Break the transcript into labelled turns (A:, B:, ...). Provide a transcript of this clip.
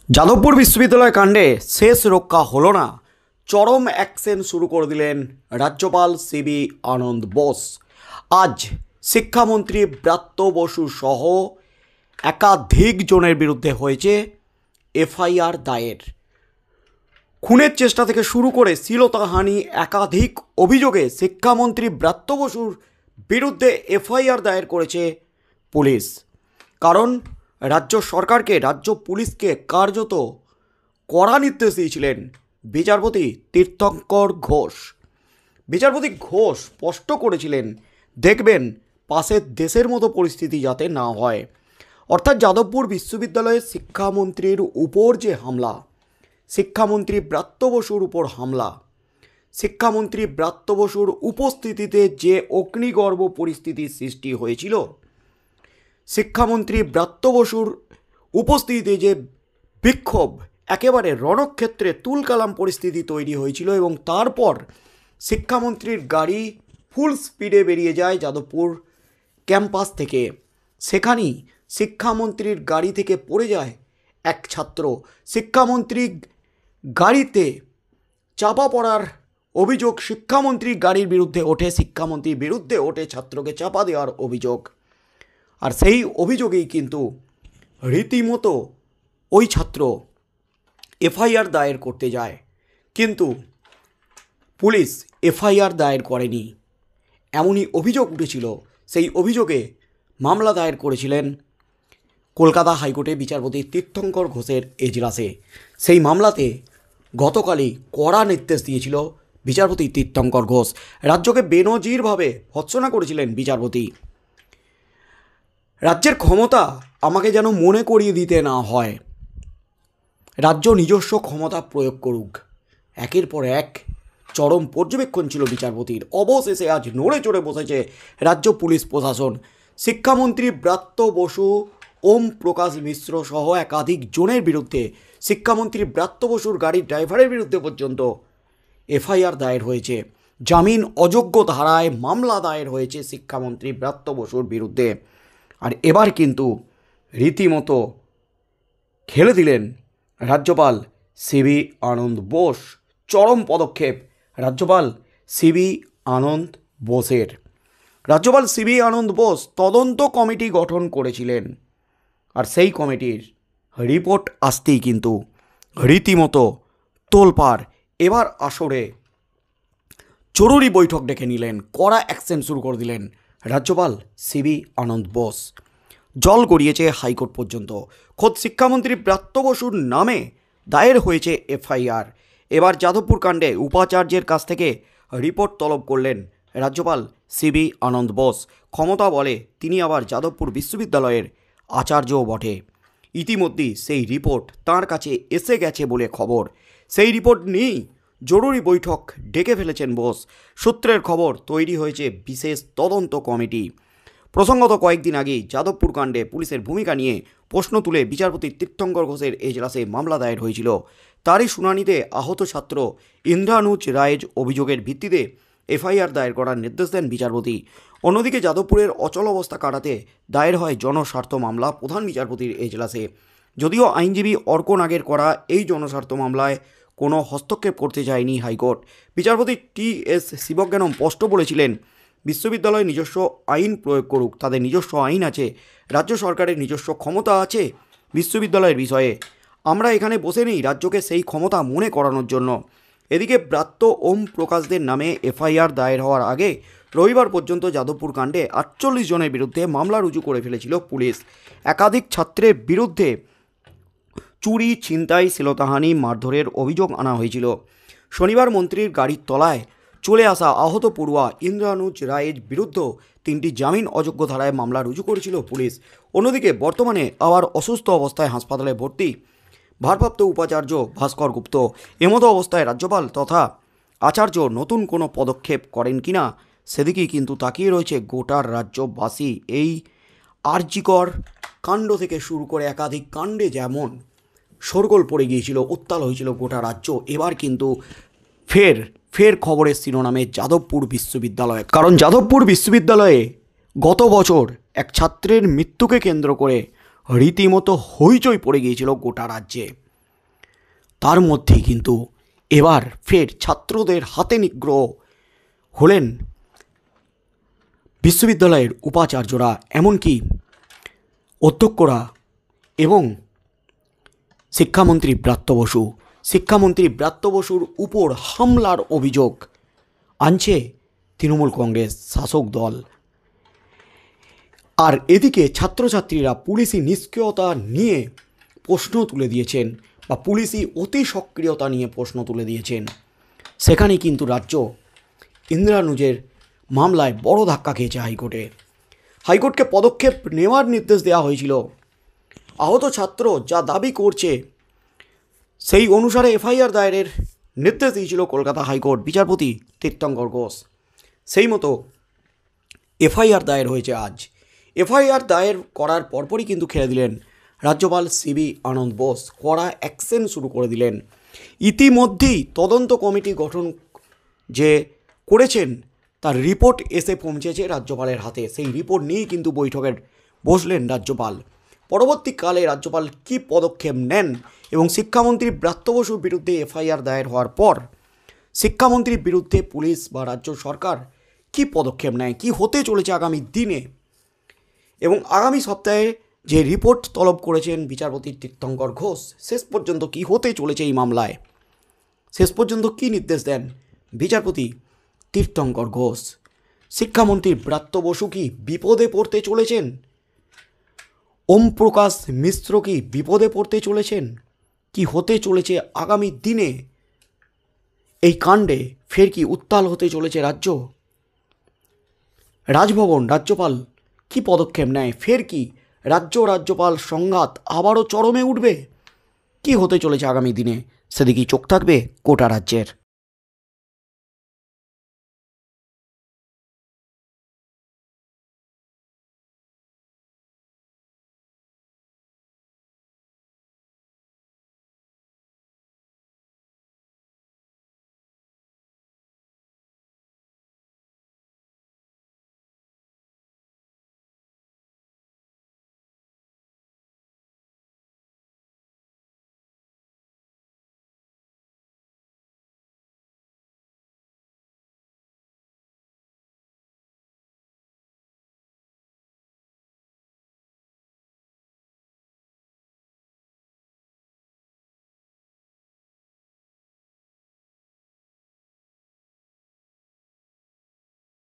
A: যাদবপুর বিশ্ববিদ্যালয় কাণ্ডে শেষ রক্ষা হলো না, চরম অ্যাকশন শুরু করে দিলেন রাজ্যপাল সিবি আনন্দ বোস। আজ শিক্ষামন্ত্রী ব্রাত্য বসু সহ একাধিক জনের বিরুদ্ধে হয়েছে এফআইআর দায়ের। খুনের চেষ্টা থেকে শুরু করে শ্লীলতাহানি একাধিক অভিযোগে শিক্ষামন্ত্রী ব্রাত্য বসুর বিরুদ্ধে এফআইআর দায়ের করেছে পুলিশ। কারণ রাজ্য সরকারকে, রাজ্য পুলিশকে কার্যত কড়া নির্দেশ দিয়েছিলেন বিচারপতি তীর্থঙ্কর ঘোষ। বিচারপতি ঘোষ স্পষ্ট করেছিলেন, দেখবেন পাশের দেশের মতো পরিস্থিতি যাতে না হয়। অর্থাৎ যাদবপুর বিশ্ববিদ্যালয়ের শিক্ষামন্ত্রীর উপর যে হামলা, শিক্ষামন্ত্রী ব্রাত্য বসুর উপর হামলা, শিক্ষামন্ত্রী ব্রাত্য বসুর উপস্থিতিতে যে অগ্নিগর্ভ পরিস্থিতির সৃষ্টি হয়েছিল, শিক্ষামন্ত্রী ব্রাত্য বসুর উপস্থিতিতে যে বিক্ষোভ, একেবারে রণক্ষেত্রে তুলকালাম পরিস্থিতি তৈরি হয়েছিল এবং তারপর শিক্ষামন্ত্রীর গাড়ি ফুল স্পিডে বেরিয়ে যায় যাদবপুর ক্যাম্পাস থেকে। সেখানেই শিক্ষামন্ত্রীর গাড়ি থেকে পড়ে যায় এক ছাত্র। শিক্ষামন্ত্রী গাড়িতে চাপা পড়ার অভিযোগ শিক্ষামন্ত্রীর গাড়ির বিরুদ্ধে ওঠে, শিক্ষামন্ত্রীর বিরুদ্ধে ওঠে ছাত্রকে চাপা দেওয়ার অভিযোগ। আর সেই অভিযোগেই কিন্তু রীতিমতো ওই ছাত্র এফআইআর দায়ের করতে যায়, কিন্তু পুলিশ এফআইআর দায়ের করেনি, এমনই অভিযোগ উঠেছিল। সেই অভিযোগে মামলা দায়ের করেছিলেন কলকাতা হাইকোর্টে বিচারপতি তীর্থঙ্কর ঘোষের এজলাসে। সেই মামলাতে গতকালই কড়া নির্দেশ দিয়েছিল বিচারপতি তীর্থঙ্কর ঘোষ। রাজ্যকে বেনজিরভাবে ভৎসনা করেছিলেন বিচারপতি। রাজ্যের ক্ষমতা আমাকে যেন মনে করিয়ে দিতে না হয়, রাজ্য নিজস্ব ক্ষমতা প্রয়োগ করুক। একের পর এক চরম পর্যবেক্ষণ ছিল বিচারপতির। অবশেষে আজ নড়ে চড়ে বসেছে রাজ্য পুলিশ প্রশাসন। শিক্ষামন্ত্রী ব্রাত্য বসু, ওম প্রকাশ মিশ্র সহ একাধিক জনের বিরুদ্ধে, শিক্ষামন্ত্রী ব্রাত্য বসুর গাড়ির ড্রাইভারের বিরুদ্ধে পর্যন্ত এফআইআর দায়ের হয়েছে। জামিন অযোগ্য ধারায় মামলা দায়ের হয়েছে শিক্ষামন্ত্রী ব্রাত্য বসুর বিরুদ্ধে। আর এবার কিন্তু রীতিমতো খেলে দিলেন রাজ্যপাল সিবি আনন্দ বোস। চরম পদক্ষেপ রাজ্যপাল সিবি আনন্দ বোসের। রাজ্যপাল সিবি আনন্দ বোস তদন্ত কমিটি গঠন করেছিলেন, আর সেই কমিটির রিপোর্ট আসতেই কিন্তু রীতিমতো তোলপাড়। এবার আসরে জরুরি বৈঠক ডেকে নিলেন, কড়া অ্যাকশন শুরু করে দিলেন রাজ্যপাল সিবি আনন্দ বোস। জল গড়িয়েছে হাইকোর্ট পর্যন্ত। খোদ শিক্ষামন্ত্রী ব্রাত্য বসুর নামে দায়ের হয়েছে এফআইআর। এবার যাদবপুর কাণ্ডে উপাচার্যের কাছ থেকে রিপোর্ট তলব করলেন রাজ্যপাল সিবি আনন্দ বোস। ক্ষমতা বলে তিনি আবার যাদবপুর বিশ্ববিদ্যালয়ের আচার্যও বটে। ইতিমধ্যেই সেই রিপোর্ট তাঁর কাছে এসে গেছে বলে খবর। সেই রিপোর্ট নিয়েই জরুরি বৈঠক ডেকে ফেলেছেন বোস। সূত্রের খবর, তৈরি হয়েছে বিশেষ তদন্ত কমিটি। প্রসঙ্গত কয়েকদিন আগেই যাদবপুর কাণ্ডে পুলিশের ভূমিকা নিয়ে প্রশ্ন তুলে বিচারপতি তীর্থঙ্কর ঘোষের এজলাসে মামলা দায়ের হয়েছিল। তারই শুনানিতে আহত ছাত্র ইন্দ্রানুজ রায়ের অভিযোগের ভিত্তিতে এফআইআর দায়ের করার নির্দেশ দেন বিচারপতি। অন্যদিকে যাদবপুরের অচল অবস্থা কাটাতে দায়ের হয় জনস্বার্থ মামলা প্রধান বিচারপতির এজলাসে। যদিও আইনজীবী অর্ক নাগের করা এই জনস্বার্থ মামলায় কোনো হস্তক্ষেপ করতে চায়নি হাইকোর্ট। বিচারপতি টি.এস. শিবজ্ঞানম স্পষ্ট বলেছিলেন, বিশ্ববিদ্যালয় নিজস্ব আইন প্রয়োগ করুক, তাদের নিজস্ব আইন আছে, রাজ্য সরকারের নিজস্ব ক্ষমতা আছে বিশ্ববিদ্যালয়ের বিষয়ে। আমরা এখানে বসে নেই রাজ্যকে সেই ক্ষমতা মনে করানোর জন্য। এদিকে ব্রাত্য ওম প্রকাশদের নামে এফআইআর দায়ের হওয়ার আগে রবিবার পর্যন্ত যাদবপুর কাণ্ডে 48 জনের বিরুদ্ধে মামলা রুজু করে ফেলেছিল পুলিশ। একাধিক ছাত্রের বিরুদ্ধে চুরি, ছিনতাই, শ্লীলতাহানি, মারধরের অভিযোগ আনা হয়েছিল। শনিবার মন্ত্রীর গাড়ির তলায় চলে আসা আহত পড়ুয়া ইন্দ্রানুজ রায়ের বিরুদ্ধে 3টি জামিন অযোগ্য ধারায় মামলা রুজু করেছিল পুলিশ। অন্যদিকে বর্তমানে আবার অসুস্থ অবস্থায় হাসপাতালে ভর্তি ভারপ্রাপ্ত উপাচার্য ভাস্কর গুপ্ত। এমতো অবস্থায় রাজ্যপাল তথা আচার্য নতুন কোনো পদক্ষেপ করেন কিনা সেদিকেই কিন্তু তাকিয়ে রয়েছে গোটার রাজ্যবাসী। এই আরজিকর কাণ্ড থেকে শুরু করে একাধিক কাণ্ডে যেমন শোরগোল পড়ে গিয়েছিল, উত্তাল হয়েছিল গোটা রাজ্য, এবার কিন্তু ফের খবরের শিরোনামে যাদবপুর বিশ্ববিদ্যালয়। কারণ যাদবপুর বিশ্ববিদ্যালয়ে গত বছর এক ছাত্রের মৃত্যুকে কেন্দ্র করে রীতিমতো হইচই পড়ে গিয়েছিল গোটা রাজ্যে। তার মধ্যেই কিন্তু এবার ফের ছাত্রদের হাতে নিগ্রহ হলেন বিশ্ববিদ্যালয়ের উপাচার্যরা, এমনকি অধ্যক্ষরা এবং শিক্ষামন্ত্রী ব্রাত্য বসু। শিক্ষামন্ত্রী ব্রাত্য বসুর উপর হামলার অভিযোগ আনছে তৃণমূল কংগ্রেস শাসক দল। আর এদিকে ছাত্রছাত্রীরা পুলিশি নিষ্ক্রিয়তা নিয়ে প্রশ্ন তুলে দিয়েছেন, বা পুলিশি অতি সক্রিয়তা নিয়ে প্রশ্ন তুলে দিয়েছেন। সেখানেই কিন্তু রাজ্য ইন্দিরা নুজের মামলায় বড় ধাক্কা খেয়েছে হাইকোর্টকে পদক্ষেপ নেওয়ার নির্দেশ দেওয়া হয়েছিল। আহত ছাত্র যা দাবি করছে সেই অনুসারে এফআইআর দায়েরের নির্দেশ দিয়েছিল কলকাতা হাইকোর্ট বিচারপতি তীর্থঙ্কর ঘোষ। সেই মতো এফআইআর দায়ের হয়েছে আজ। এফআইআর দায়ের করার পরপরই কিন্তু খেলে দিলেন রাজ্যপাল সিবি আনন্দ বোস, কড়া অ্যাকশন শুরু করে দিলেন। ইতিমধ্যেই তদন্ত কমিটি গঠন যে করেছেন তার রিপোর্ট এসে পৌঁছেছে রাজ্যপালের হাতে। সেই রিপোর্ট নিয়েই কিন্তু বৈঠকে বসলেন রাজ্যপাল। পরবর্তীকালে রাজ্যপাল কী পদক্ষেপ নেন এবং শিক্ষামন্ত্রী ব্রাত্য বসুর বিরুদ্ধে এফআইআর দায়ের হওয়ার পর শিক্ষামন্ত্রীর বিরুদ্ধে পুলিশ বা রাজ্য সরকার কী পদক্ষেপ নেয়, কী হতে চলেছে আগামী দিনে, এবং আগামী সপ্তাহে যে রিপোর্ট তলব করেছেন বিচারপতি তীর্থঙ্কর ঘোষ, শেষ পর্যন্ত কী হতে চলেছে এই মামলায়, শেষ পর্যন্ত কী নির্দেশ দেন বিচারপতি তীর্থঙ্কর ঘোষ। শিক্ষামন্ত্রী ব্রাত্য বসু কি বিপদে পড়তে চলেছেন? ওম প্রকাশ মিশ্র কি বিপদে পড়তে চলেছেন? কি হতে চলেছে আগামী দিনে এই কাণ্ডে? ফের কি উত্তাল হতে চলেছে রাজ্য? রাজভবন, রাজ্যপাল কি পদক্ষেপ নেয়? ফের কি রাজ্যপাল সংঘাত আবারও চরমে উঠবে? কি হতে চলেছে আগামী দিনে সেদিকেই চোখ থাকবে গোটা রাজ্যের।